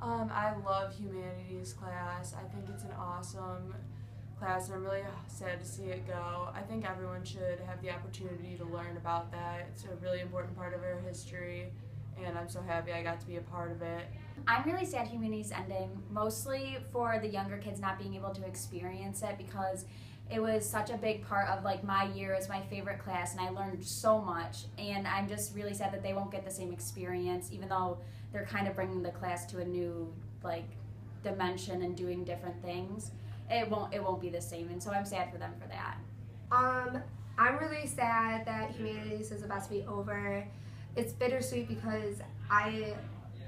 I love humanities class. I think it's an awesome class, and I'm really sad to see it go. I think everyone should have the opportunity to learn about that. It's a really important part of our history, and I'm so happy I got to be a part of it. I'm really sad humanities ending, mostly for the younger kids not being able to experience it because it was such a big part of like my year as my favorite class, and I learned so much, and I'm just really sad that they won't get the same experience, even though they're kind of bringing the class to a new like dimension and doing different things. It won't be the same, and so I'm sad for them for that. Um, I'm really sad that humanities is about to be over. It's bittersweet because I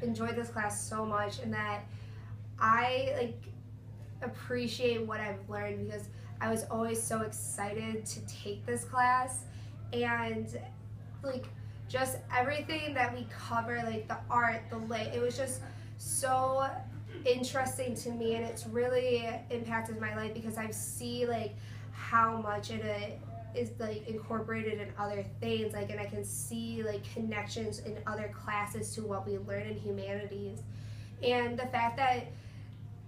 enjoyed this class so much, and that I appreciate what I've learned because I was always so excited to take this class, and like just everything that we cover, like the art, the lit, it was just so interesting to me, and it's really impacted my life because I see like how much it is like incorporated in other things, like, and I can see like connections in other classes to what we learn in humanities, and the fact that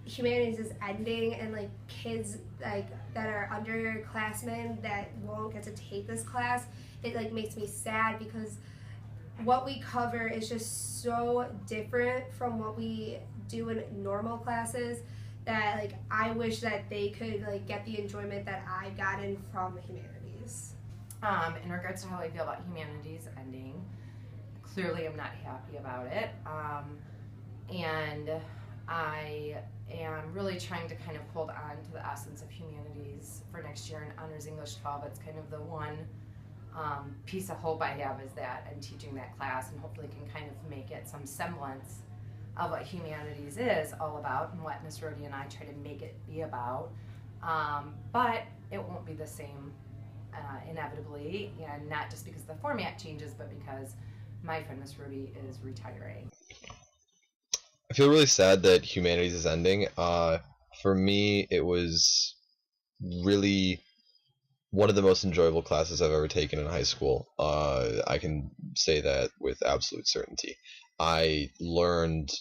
humanities is ending and like kids like that are underclassmen that won't get to take this class, it like makes me sad because what we cover is just so different from what we do in normal classes that like I wish that they could like get the enjoyment that I've gotten from humanities. In regards to how I feel about humanities ending, clearly I'm not happy about it. And I am really trying to kind of hold on to the essence of humanities for next year in Honors English 12. It's kind of the one piece of hope I have is that I'm teaching that class, and hopefully can kind of make it some semblance of what humanities is all about and what Miss Rhodey and I try to make it be about. But it won't be the same inevitably, and not just because the format changes, but because my friend Miss Rhodey is retiring. I feel really sad that humanities is ending. For me, it was really one of the most enjoyable classes I've ever taken in high school. I can say that with absolute certainty. I learned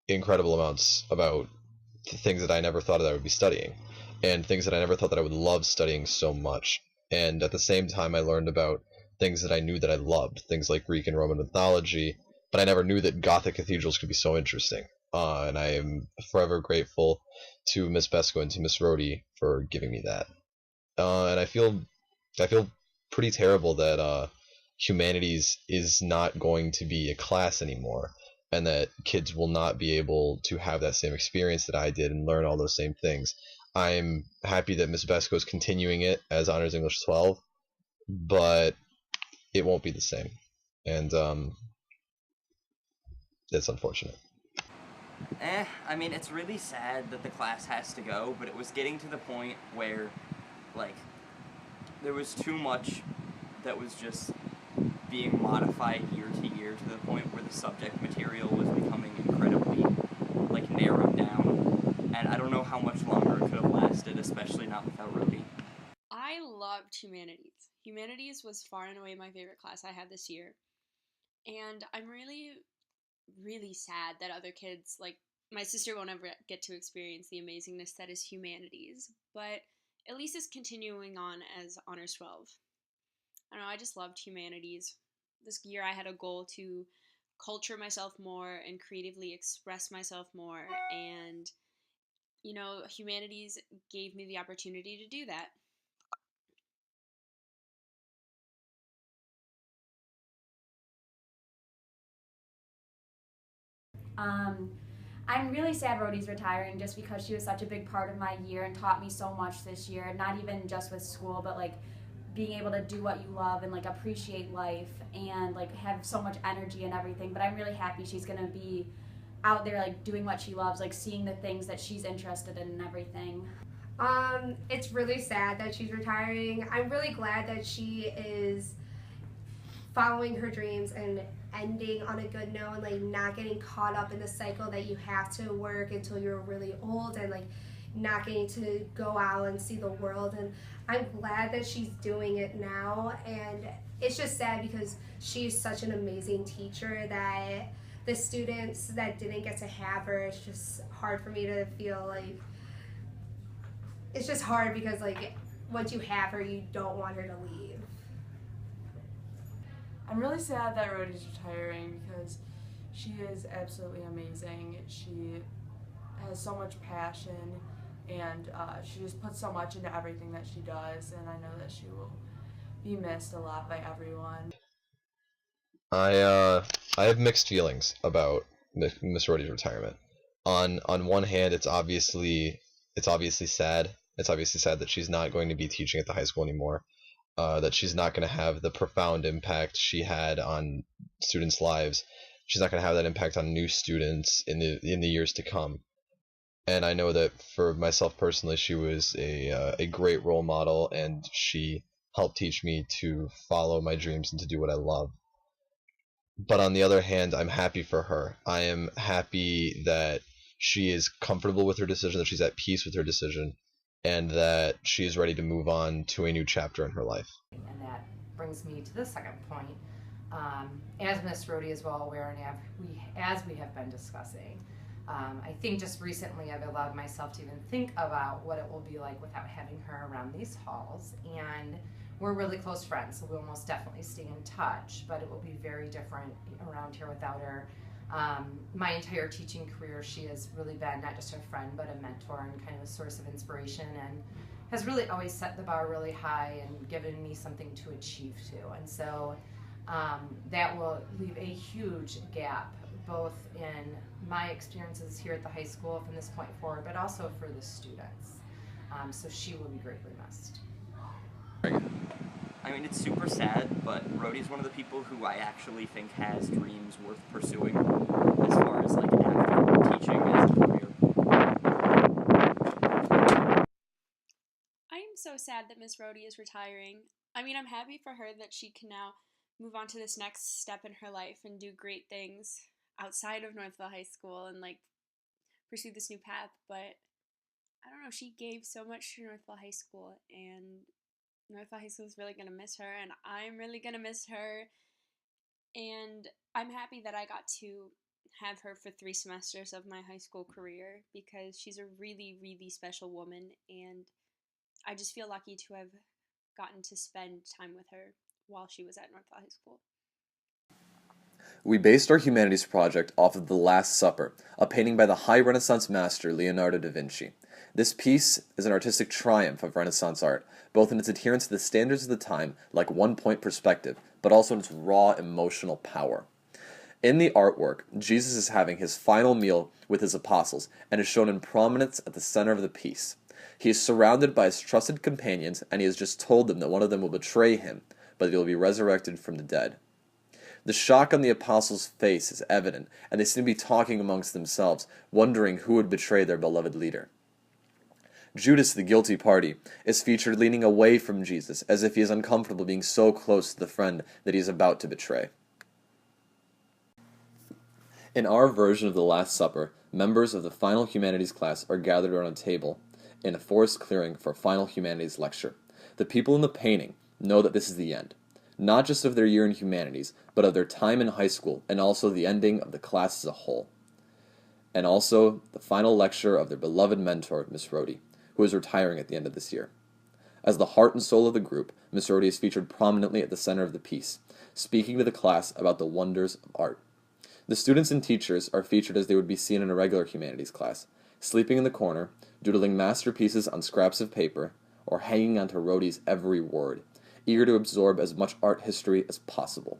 incredible amounts about things that I never thought that I would be studying, and things that I never thought that I would love studying so much. And at the same time, I learned about things that I knew that I loved, things like Greek and Roman mythology, but I never knew that Gothic cathedrals could be so interesting. And I am forever grateful to Miss Besco and to Miss Rhodey for giving me that. And I feel pretty terrible that humanities is not going to be a class anymore, and that kids will not be able to have that same experience that I did and learn all those same things. I'm happy that Miss Besco is continuing it as Honors English 12, but it won't be the same, and that's unfortunate. I mean, it's really sad that the class has to go, but it was getting to the point where, like, there was too much that was just being modified year to year to the point where the subject material was becoming incredibly, like, narrowed down. And I don't know how much longer it could have lasted, especially not without Rhodey. I loved humanities. Humanities was far and away my favorite class I had this year. And I'm really, really sad that other kids, like my sister, won't ever get to experience the amazingness that is humanities. But at least it's continuing on as Honors 12. I don't know, I just loved humanities. This year I had a goal to culture myself more and creatively express myself more. And, humanities gave me the opportunity to do that. I'm really sad Rhodey's retiring just because she was such a big part of my year and taught me so much this year, not even just with school, but like being able to do what you love and like appreciate life and like have so much energy and everything. But I'm really happy she's gonna be out there like doing what she loves, like seeing the things that she's interested in and everything. It's really sad that she's retiring. I'm really glad that she is following her dreams and ending on a good note, and like not getting caught up in the cycle that you have to work until you're really old and like not getting to go out and see the world. And I'm glad that she's doing it now, and it's just sad because she's such an amazing teacher that the students that didn't get to have her, it's just hard for me to feel like, it's just hard because like once you have her, you don't want her to leave. I'm really sad that Rhodey's retiring because she is absolutely amazing. She has so much passion, and she just puts so much into everything that she does, and I know that she will be missed a lot by everyone. I have mixed feelings about Miss Rhodey's retirement. On one hand, it's obviously sad. It's obviously sad that she's not going to be teaching at the high school anymore. That she's not going to have the profound impact she had on students' lives. She's not going to have that impact on new students in the years to come. And I know that for myself personally, she was a great role model, and she helped teach me to follow my dreams and to do what I love. But on the other hand, I'm happy for her. I am happy that she is comfortable with her decision, that she's at peace with her decision, and that she is ready to move on to a new chapter in her life. And that brings me to the second point. As Miss Rhodey is well aware, and as we have been discussing, I think just recently I've allowed myself to even think about what it will be like without having her around these halls. And we're really close friends, so we'll most definitely stay in touch, but it will be very different around here without her. My entire teaching career, she has really been not just a friend, but a mentor and kind of a source of inspiration, and has really always set the bar really high and given me something to achieve to. And so that will leave a huge gap, both in my experiences here at the high school from this point forward, but also for the students. So she will be greatly missed. I mean, it's super sad, but Rhodey's one of the people who I actually think has dreams worth pursuing as far as like after teaching as a career. I am so sad that Miss Rhodey is retiring. I mean, I'm happy for her that she can now move on to this next step in her life and do great things outside of Northville High School and like pursue this new path, but I don't know, she gave so much to Northville High School, and Northville High School is really going to miss her, and I'm really going to miss her, and I'm happy that I got to have her for 3 semesters of my high school career because she's a really, really special woman, and I just feel lucky to have gotten to spend time with her while she was at Northville High School. We based our humanities project off of The Last Supper, a painting by the high Renaissance master Leonardo da Vinci. This piece is an artistic triumph of Renaissance art, both in its adherence to the standards of the time, like one-point perspective, but also in its raw emotional power. In the artwork, Jesus is having his final meal with his apostles, and is shown in prominence at the center of the piece. He is surrounded by his trusted companions, and he has just told them that one of them will betray him, but that he will be resurrected from the dead. The shock on the apostles' face is evident, and they seem to be talking amongst themselves, wondering who would betray their beloved leader. Judas, the guilty party, is featured leaning away from Jesus, as if he is uncomfortable being so close to the friend that he is about to betray. In our version of The Last Supper, members of the final humanities class are gathered around a table in a forest clearing for a final humanities lecture. The people in the painting know that this is the end, not just of their year in humanities, but of their time in high school, and also the ending of the class as a whole. And also the final lecture of their beloved mentor, Miss Rhodey, who is retiring at the end of this year. As the heart and soul of the group, Miss Rhodey is featured prominently at the center of the piece, speaking to the class about the wonders of art. The students and teachers are featured as they would be seen in a regular humanities class, sleeping in the corner, doodling masterpieces on scraps of paper, or hanging onto Rhodey's every word, eager to absorb as much art history as possible.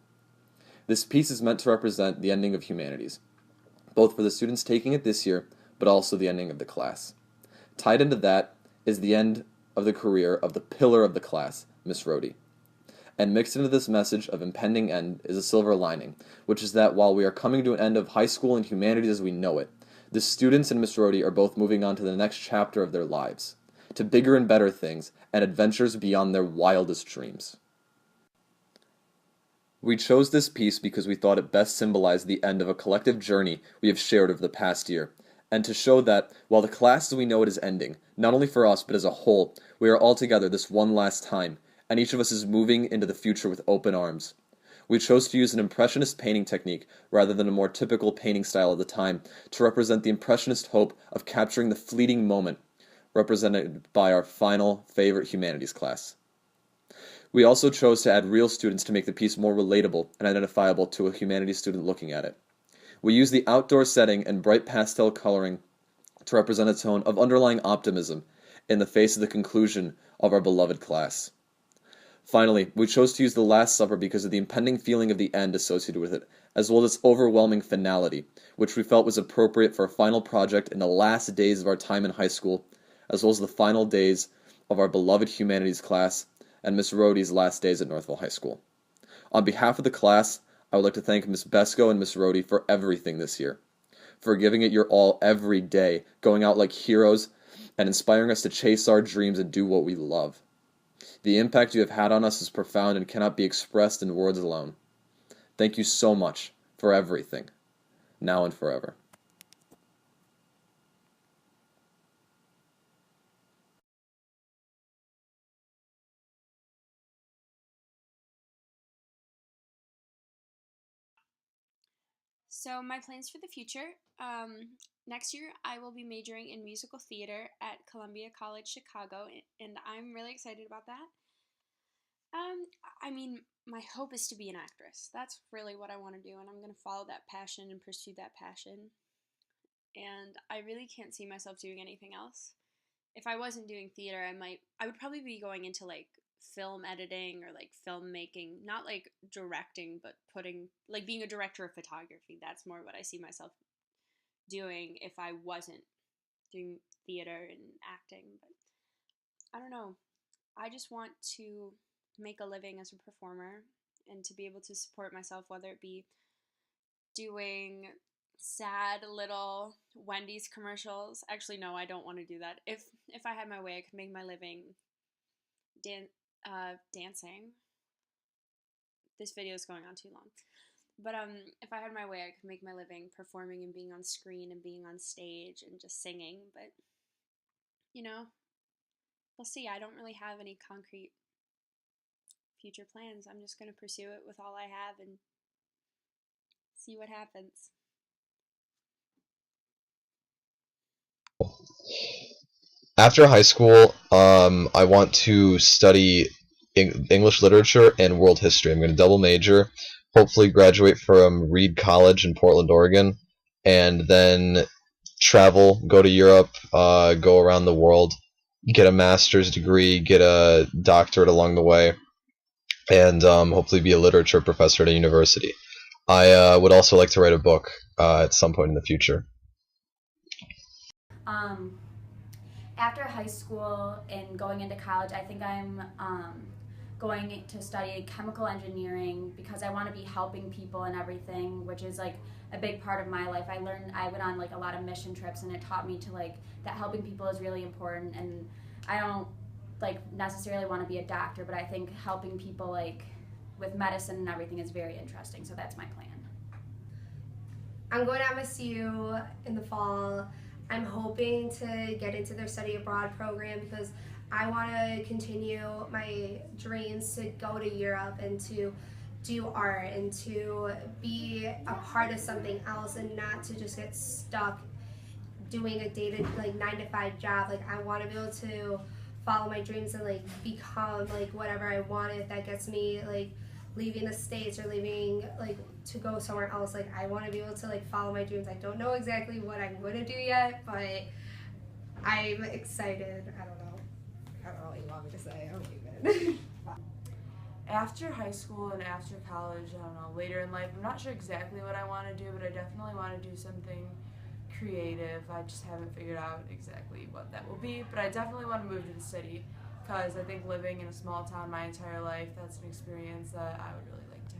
This piece is meant to represent the ending of humanities, both for the students taking it this year, but also the ending of the class. Tied into that is the end of the career of the pillar of the class, Miss Rhodey. And mixed into this message of impending end is a silver lining, which is that while we are coming to an end of high school and humanities as we know it, the students and Miss Rhodey are both moving on to the next chapter of their lives, to bigger and better things, and adventures beyond their wildest dreams. We chose this piece because we thought it best symbolized the end of a collective journey we have shared over the past year, and to show that, while the class as we know it is ending, not only for us but as a whole, we are all together this one last time, and each of us is moving into the future with open arms. We chose to use an Impressionist painting technique rather than a more typical painting style of the time to represent the Impressionist hope of capturing the fleeting moment, represented by our final favorite humanities class. We also chose to add real students to make the piece more relatable and identifiable to a humanities student looking at it. We used the outdoor setting and bright pastel coloring to represent a tone of underlying optimism in the face of the conclusion of our beloved class. Finally, we chose to use the Last Supper because of the impending feeling of the end associated with it, as well as its overwhelming finality, which we felt was appropriate for a final project in the last days of our time in high school, as well as the final days of our beloved humanities class and Miss Rohde's last days at Northville High School. On behalf of the class, I would like to thank Miss Besco and Miss Rohde for everything this year, for giving it your all every day, going out like heroes, and inspiring us to chase our dreams and do what we love. The impact you have had on us is profound and cannot be expressed in words alone. Thank you so much for everything, now and forever. So my plans for the future, next year I will be majoring in musical theater at Columbia College Chicago, and I'm really excited about that. I mean, my hope is to be an actress. That's really what I want to do, and I'm going to follow that passion and pursue that passion. And I really can't see myself doing anything else. If I wasn't doing theater, I would probably be going into like film editing or like filmmaking, not like directing, but being a director of photography. That's more what I see myself doing if I wasn't doing theater and acting. But I don't know. I just want to make a living as a performer and to be able to support myself, whether it be doing sad little Wendy's commercials. Actually, no, I don't want to do that. If I had my way, I could make my living dancing. This video is going on too long. But if I had my way, I could make my living performing and being on screen and being on stage and just singing. But, we'll see. I don't really have any concrete future plans. I'm just going to pursue it with all I have and see what happens. After high school, I want to study English literature and world history. I'm going to double major, hopefully graduate from Reed College in Portland, Oregon, and then travel, go to Europe, go around the world, get a master's degree, get a doctorate along the way, and hopefully be a literature professor at a university. I would also like to write a book at some point in the future. After high school and going into college, I think I'm going to study chemical engineering because I want to be helping people and everything, which is like a big part of my life. I went on like a lot of mission trips, and it taught me to like that helping people is really important. And I don't like necessarily want to be a doctor, but I think helping people like with medicine and everything is very interesting. So that's my plan. I'm going to MSU in the fall. I'm hoping to get into their study abroad program because I want to continue my dreams to go to Europe and to do art and to be a part of something else and not to just get stuck doing a dated like 9-to-5 job. Like I want to be able to follow my dreams and like become like whatever I want if that gets me like leaving the States or leaving like to go somewhere else. Like I want to be able to like follow my dreams. I don't know exactly what I'm going to do yet, but I'm excited. I don't know what you want me to say. I don't even. After high school and after college, I don't know, later in life, I'm not sure exactly what I want to do, but I definitely want to do something creative. I just haven't figured out exactly what that will be, but I definitely want to move to the city because I think living in a small town my entire life, that's an experience that I would really like to